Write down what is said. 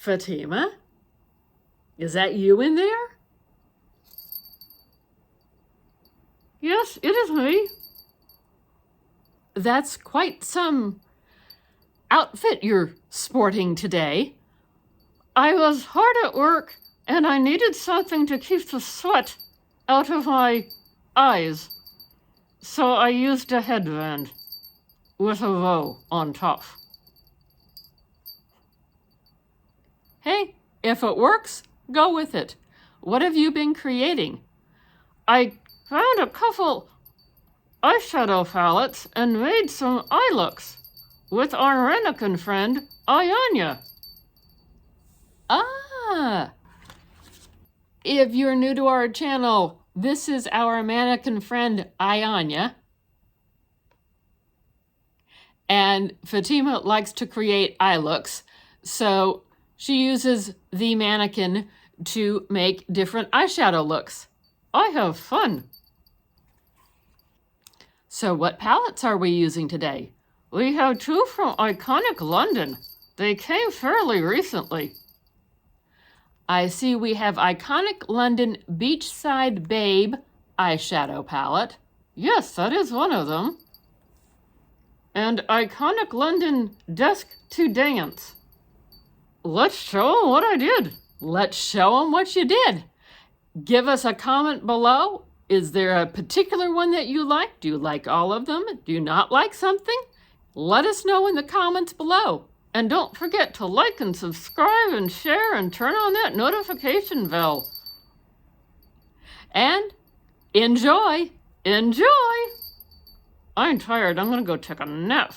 Fatima? Is that you in there? Yes, it is me. That's quite some outfit you're sporting today. I was hard at work and I needed something to keep the sweat out of my eyes. So I used a headband with a bow on top. Hey, if it works, go with it. What have you been creating? I found a couple eyeshadow palettes and made some eye looks with our mannequin friend, Ionia. Ah! If you're new to our channel, this is our mannequin friend, Ionia. And Fatima likes to create eye looks, so she uses the mannequin to make different eyeshadow looks. I have fun. So what palettes are we using today? We have two from Iconic London. They came fairly recently. I see we have Iconic London Beachside Babe eyeshadow palette. Yes, that is one of them. And Iconic London Desk to Dance. Let's show them what I did. Let's show them what you did. Give us a comment below. Is there a particular one that you like? Do you like all of them? Do you not like something? Let us know in the comments below. And don't forget to like and subscribe and share and turn on that notification bell. And enjoy! Enjoy! I'm tired. I'm going to go take a nap.